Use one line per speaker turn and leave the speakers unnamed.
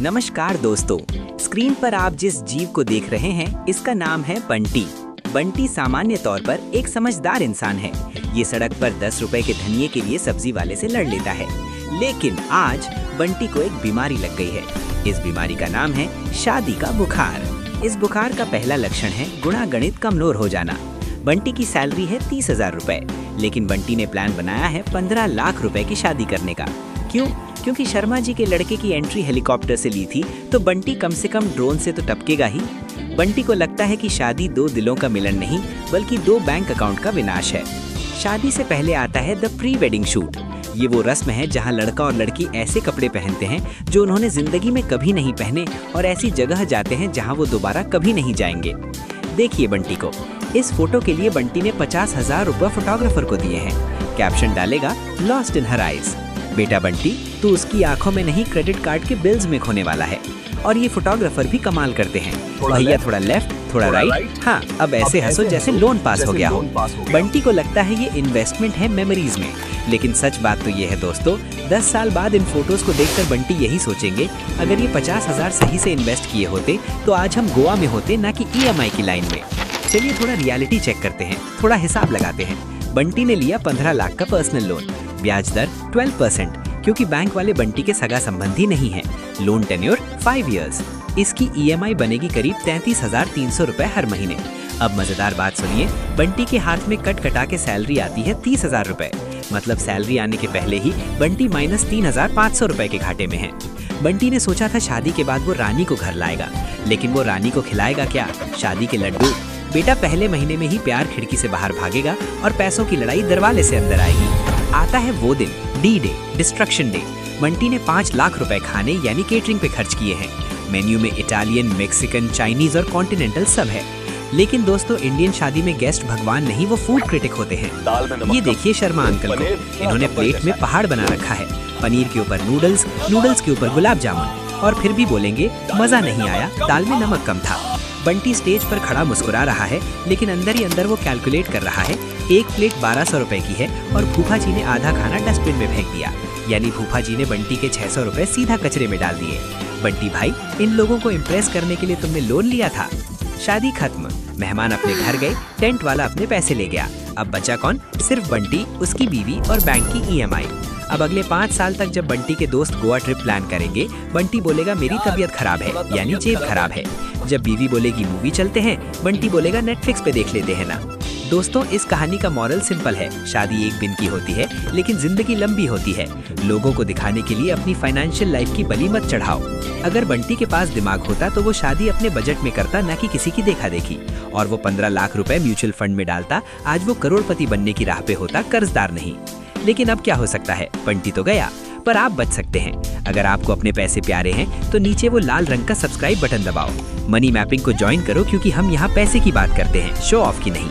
नमस्कार दोस्तों, स्क्रीन पर आप जिस जीव को देख रहे हैं इसका नाम है बंटी। बंटी सामान्य तौर पर एक समझदार इंसान है। ये सड़क पर 10 रुपए के धनिये के लिए सब्जी वाले से लड़ लेता है। लेकिन आज बंटी को एक बीमारी लग गई है। इस बीमारी का नाम है शादी का बुखार। इस बुखार का पहला लक्षण है गुणागणित कमजोर हो जाना। बंटी की सैलरी है 30,000 रुपए, लेकिन बंटी ने प्लान बनाया है 15 लाख रुपए की शादी करने का। क्यों? क्योंकि शर्मा जी के लड़के की एंट्री हेलीकॉप्टर से ली थी, तो बंटी कम से कम ड्रोन से तो टपकेगा ही। बंटी को लगता है कि शादी 2 दिलों का मिलन नहीं, बल्कि 2 बैंक अकाउंट का विनाश है। शादी से पहले आता है द प्री वेडिंग शूट। ये वो रस्म है जहां लड़का और लड़की ऐसे कपड़े पहनते हैं जो उन्होंने जिंदगी में कभी नहीं पहने, और ऐसी जगह जाते हैं जहां वो दोबारा कभी नहीं जाएंगे। देखिए बंटी को। इस फोटो के लिए बंटी ने 50,000 रुपए फोटोग्राफर को दिए हैं। कैप्शन डालेगा लॉस्ट इन हर आइज। बेटा बंटी, तू उसकी आंखों में नहीं क्रेडिट कार्ड के बिल्स में खोने वाला है। और ये फोटोग्राफर भी कमाल करते हैं। भैया थोड़ा लेफ्ट, थोड़ा राइट। हाँ, अब ऐसे हंसो जैसे लोन पास हो गया हो। बंटी को लगता है ये इन्वेस्टमेंट है मेमोरीज में। लेकिन सच बात तो ये है दोस्तों, 10 साल बाद इन फोटोज को देखकर बंटी यही सोचेंगे, अगर ये 50,000 सही से इन्वेस्ट किए होते तो आज हम गोवा में होते, ना कि EMI की लाइन में। चलिए थोड़ा रियलिटी चेक करते हैं, थोड़ा हिसाब लगाते हैं। बंटी ने लिया 15 लाख का पर्सनल लोन। ब्याज दर 12%, क्योंकि बैंक वाले बंटी के सगा संबंधी नहीं है। Loan tenure 5 years. इसकी EMI बनेगी करीब 33,300 रुपए हर महीने। अब मजेदार बात सुनिए, बंटी के हाथ में कट कटा के सैलरी आती है 30,000 रुपए। मतलब सैलरी आने के पहले ही बंटी -3,500 रुपए के घाटे में है। बंटी ने सोचा था शादी के बाद वो रानी को घर लाएगा, लेकिन वो रानी को खिलाएगा क्या? शादी के लड्डू। बेटा पहले महीने में ही प्यार खिड़की से बाहर भागेगा और पैसों की लड़ाई दरवाजे से अंदर आएगी। आता है वो दिन, D-Day, डिस्ट्रक्शन डे। बंटी ने 5 लाख रुपए खाने यानी केटरिंग पे खर्च किए हैं। मेन्यू में इटालियन, मेक्सिकन, चाइनीज और कॉन्टिनेंटल सब है। लेकिन दोस्तों, इंडियन शादी में गेस्ट भगवान नहीं, वो फूड क्रिटिक होते हैं। ये देखिए शर्मा अंकल को, इन्होंने प्लेट में पहाड़ बना रखा है। पनीर के ऊपर नूडल्स, नूडल्स के ऊपर गुलाब जामुन, और फिर भी बोलेंगे मजा नहीं आया, दाल में नमक कम था। बंटी स्टेज पर खड़ा मुस्कुरा रहा है, लेकिन अंदर ही अंदर वो कैलकुलेट कर रहा है। एक प्लेट 1200 रुपए की है और फूफा जी ने आधा खाना डस्टबिन में फेंक दिया, यानी फूफा जी ने बंटी के 600 रुपए सीधा कचरे में डाल दिए। बंटी भाई, इन लोगों को इम्प्रेस करने के लिए तुमने लोन लिया था। शादी खत्म, मेहमान अपने घर गए, टेंट वाला अपने पैसे ले गया। अब बचा कौन? सिर्फ बंटी, उसकी बीवी और बैंक की EMI। अब अगले 5 साल तक जब बंटी के दोस्त गोवा ट्रिप प्लान करेंगे, बंटी बोलेगा मेरी तबीयत खराब है, यानी जेब खराब है। जब बीवी बोलेगी मूवी चलते हैं, बंटी बोलेगा नेटफ्लिक्स पे देख लेते हैं ना। दोस्तों, इस कहानी का मॉरल सिंपल है। शादी एक दिन की होती है, लेकिन जिंदगी लंबी होती है। लोगों को दिखाने के लिए अपनी फाइनेंशियल लाइफ की बलि मत चढ़ाओ। अगर बंटी के पास दिमाग होता तो वो शादी अपने बजट में करता, ना कि किसी की देखा देखी। और वो 15 लाख रुपए म्यूचुअल फंड में डालता, आज वो करोड़पति बनने की राह पे होता, कर्जदार नहीं। लेकिन अब क्या हो सकता है, बंटी तो गया, पर आप बच सकते हैं। अगर आपको अपने पैसे प्यारे हैं तो नीचे वो लाल रंग का सब्सक्राइब बटन दबाओ। मनी मैपिंग को ज्वाइन करो, क्योंकि हम यहाँ पैसे की बात करते हैं, शो ऑफ की नहीं।